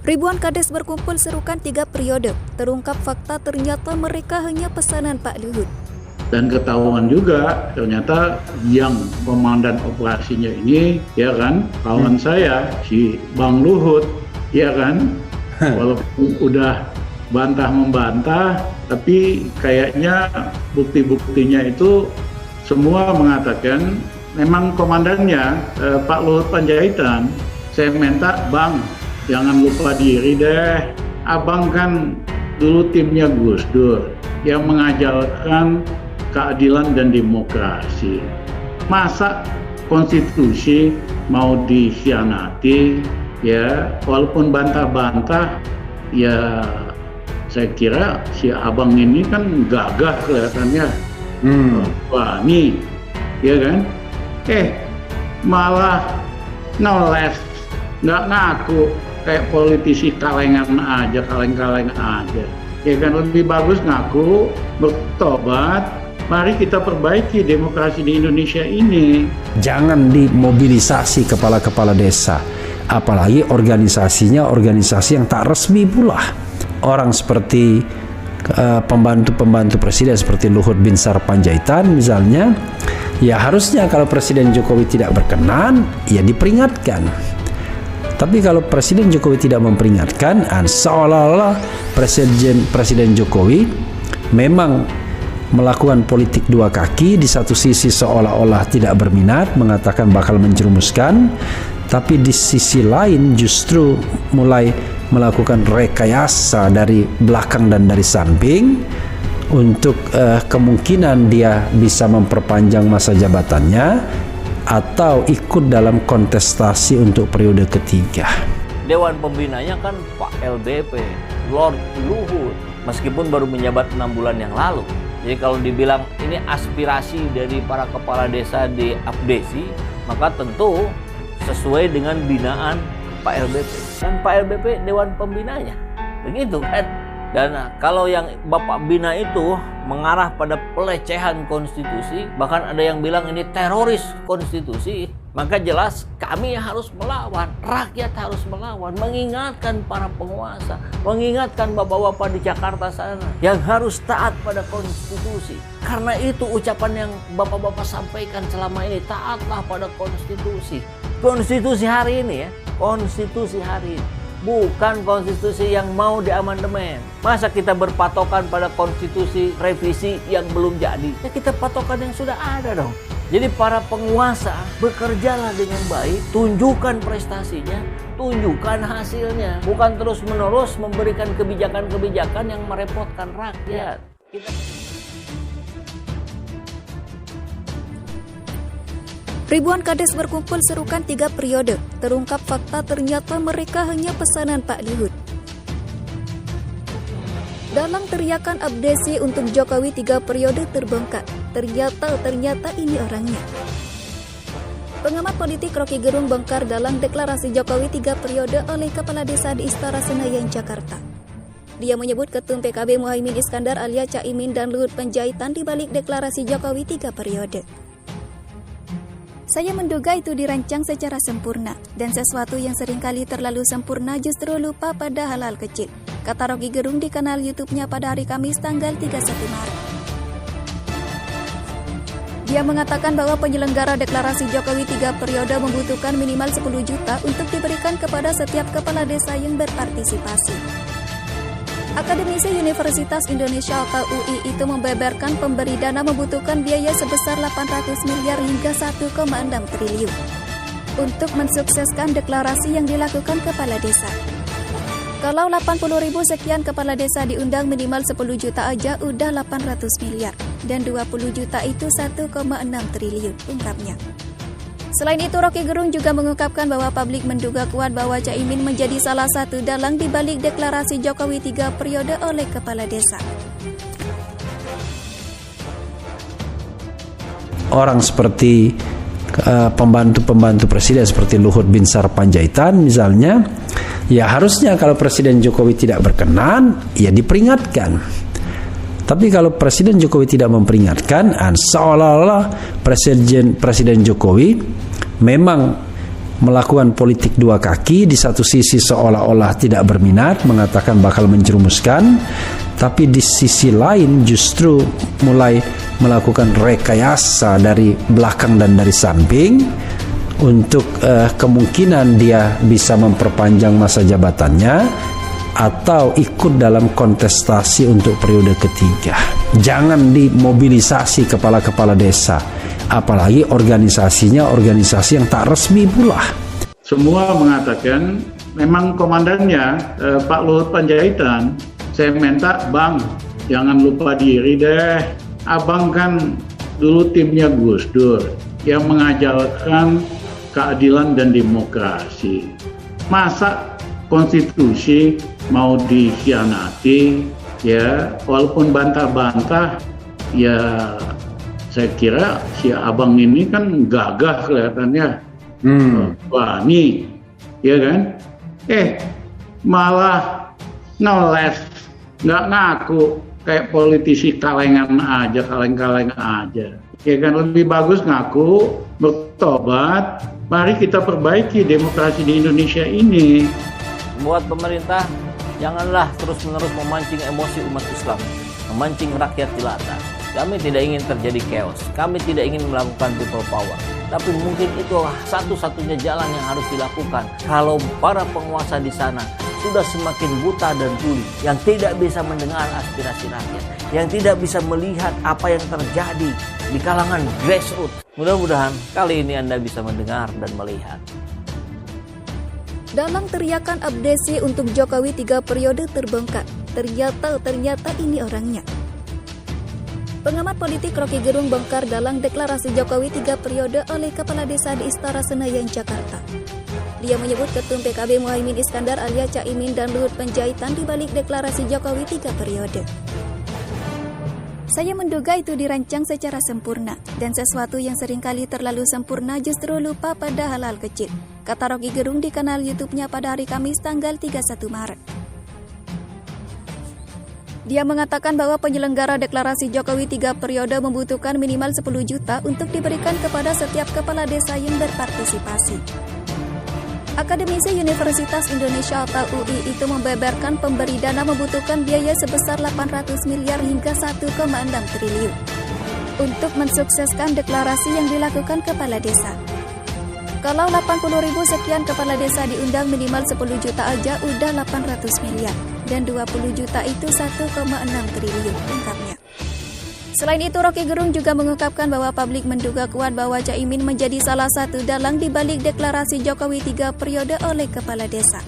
Ribuan kades berkumpul serukan 3 periode. Terungkap fakta ternyata mereka hanya pesanan Pak Luhut. Dan ketahuan juga ternyata yang komandan operasinya ini, ya kan, kawan saya si Bang Luhut, ya kan, walaupun udah bantah-membantah, tapi kayaknya bukti-buktinya itu semua mengatakan memang komandannya Pak Luhut Panjaitan. Saya minta, Bang, jangan lupa diri deh. Abang kan dulu timnya Gus Dur yang mengajarkan keadilan dan demokrasi. Masa konstitusi mau dikhianati? Ya, walaupun bantah-bantah, ya saya kira si abang ini kan gagah kelihatannya, berani, ya kan? Malah ngeles, nggak ngaku, kayak politisi kaleng-kaleng aja. Ya kan, lebih bagus ngaku, bertobat. Mari kita perbaiki demokrasi di Indonesia ini. Jangan dimobilisasi kepala-kepala desa, apalagi organisasinya organisasi yang tak resmi pula. Orang seperti pembantu-pembantu presiden seperti Luhut Binsar Panjaitan misalnya, ya harusnya kalau Presiden Jokowi tidak berkenan, ya diperingatkan. Tapi kalau Presiden Jokowi tidak memperingatkan, seolah-olah Presiden Jokowi memang melakukan politik dua kaki. Di satu sisi seolah-olah tidak berminat, mengatakan bakal menjerumuskan, tapi di sisi lain justru mulai melakukan rekayasa dari belakang dan dari samping untuk kemungkinan dia bisa memperpanjang masa jabatannya atau ikut dalam kontestasi untuk periode ketiga. Dewan Pembinanya kan Pak LBP, Lord Luhut, meskipun baru menjabat 6 bulan yang lalu. Jadi kalau dibilang ini aspirasi dari para kepala desa di Abdesi, maka tentu sesuai dengan binaan Pak LBP. Dan Pak LBP Dewan Pembinanya, begitu kan? Dan kalau yang Bapak Bina itu mengarah pada pelecehan konstitusi, bahkan ada yang bilang ini teroris konstitusi, maka jelas kami harus melawan, rakyat harus melawan, mengingatkan para penguasa, mengingatkan bapak-bapak di Jakarta sana yang harus taat pada konstitusi. Karena itu ucapan yang bapak-bapak sampaikan selama ini, taatlah pada konstitusi. Konstitusi hari ini ya, konstitusi hari ini. Bukan konstitusi yang mau diamandemen. Masa kita berpatokan pada konstitusi revisi yang belum jadi? Ya kita patokan yang sudah ada dong. Jadi para penguasa bekerjalah dengan baik, tunjukkan prestasinya, tunjukkan hasilnya. Bukan terus-menerus memberikan kebijakan-kebijakan yang merepotkan rakyat. Ribuan kades berkumpul serukan 3 periode. Terungkap fakta ternyata mereka hanya pesanan Pak Luhut. Dalam teriakan abdesi untuk Jokowi 3 periode terbongkar. Ternyata ini orangnya. Pengamat politik Rocky Gerung bongkar dalam deklarasi Jokowi 3 periode oleh Kepala Desa di Istora Senayan, Jakarta. Dia menyebut Ketum PKB Muhaimin Iskandar alias Caimin dan Luhut Panjaitan di balik deklarasi Jokowi 3 periode. Saya menduga itu dirancang secara sempurna, dan sesuatu yang seringkali terlalu sempurna justru lupa pada hal-hal kecil, kata Rocky Gerung di kanal YouTube-nya pada hari Kamis tanggal 31 Maret. Dia mengatakan bahwa penyelenggara deklarasi Jokowi 3 periode membutuhkan minimal 10 juta untuk diberikan kepada setiap kepala desa yang berpartisipasi. Akademisi Universitas Indonesia atau UI itu membeberkan pemberi dana membutuhkan biaya sebesar 800 miliar hingga 1,6 triliun untuk mensukseskan deklarasi yang dilakukan kepala desa. Kalau 80.000 sekian kepala desa diundang minimal 10 juta aja udah 800 miliar dan 20 juta itu 1,6 triliun, ungkapnya. Selain itu, Rocky Gerung juga mengungkapkan bahwa publik menduga kuat bahwa Caimin menjadi salah satu dalang di balik deklarasi Jokowi 3 periode oleh kepala desa. Orang seperti pembantu-pembantu presiden seperti Luhut Binsar Panjaitan misalnya, ya harusnya kalau Presiden Jokowi tidak berkenan, ya diperingatkan. Tapi kalau Presiden Jokowi tidak memperingatkan, seolah-olah Presiden Jokowi memang melakukan politik dua kaki. Di satu sisi seolah-olah tidak berminat, mengatakan bakal menjerumuskan, tapi di sisi lain justru mulai melakukan rekayasa dari belakang dan dari samping untuk kemungkinan dia bisa memperpanjang masa jabatannya atau ikut dalam kontestasi untuk periode ketiga. Jangan dimobilisasi kepala-kepala desa, apalagi organisasinya organisasi yang tak resmi pula. Semua mengatakan memang komandannya Pak Luhut Panjaitan. Saya minta, Bang, jangan lupa diri deh. Abang kan dulu timnya Gus Dur yang mengajarkan keadilan dan demokrasi. Masa konstitusi mau dikhianati, ya walaupun bantah-bantah, ya saya kira si abang ini kan gagah kelihatannya, berani, ya kan? Malah ngeles, nggak ngaku, kayak politisi kaleng-kaleng aja. Ya kan, lebih bagus ngaku, bertobat, mari kita perbaiki demokrasi di Indonesia ini. Buat pemerintah, janganlah terus-menerus memancing emosi umat Islam, memancing rakyat jelata. Kami tidak ingin terjadi chaos, kami tidak ingin melakukan people power. Tapi mungkin itulah satu-satunya jalan yang harus dilakukan. Kalau para penguasa di sana sudah semakin buta dan tuli, yang tidak bisa mendengar aspirasi rakyat, yang tidak bisa melihat apa yang terjadi di kalangan grassroots. Mudah-mudahan kali ini Anda bisa mendengar dan melihat. Dalam teriakan abdesi untuk Jokowi 3 periode terbongkar, ternyata ini orangnya. Pengamat politik Rocky Gerung bongkar dalam deklarasi Jokowi 3 periode oleh Kepala Desa di Istora Senayan, Jakarta. Dia menyebut Ketum PKB Muhaimin Iskandar alias Caimin dan Luhut Panjaitan di balik deklarasi Jokowi 3 periode. Saya menduga itu dirancang secara sempurna, dan sesuatu yang seringkali terlalu sempurna justru lupa pada hal-hal kecil, kata Rocky Gerung di kanal YouTube-nya pada hari Kamis tanggal 31 Maret. Dia mengatakan bahwa penyelenggara deklarasi Jokowi 3 periode membutuhkan minimal 10 juta untuk diberikan kepada setiap kepala desa yang berpartisipasi. Akademisi Universitas Indonesia atau UI itu membeberkan pemberi dana membutuhkan biaya sebesar 800 miliar hingga 1,6 triliun untuk mensukseskan deklarasi yang dilakukan kepala desa. Kalau 80.000 sekian kepala desa diundang, minimal 10 juta aja udah 800 miliar dan 20 juta itu 1,6 triliun, ungkapnya. Selain itu, Rocky Gerung juga mengungkapkan bahwa publik menduga kuat bahwa Caimin menjadi salah satu dalang dibalik deklarasi Jokowi 3 periode oleh kepala desa.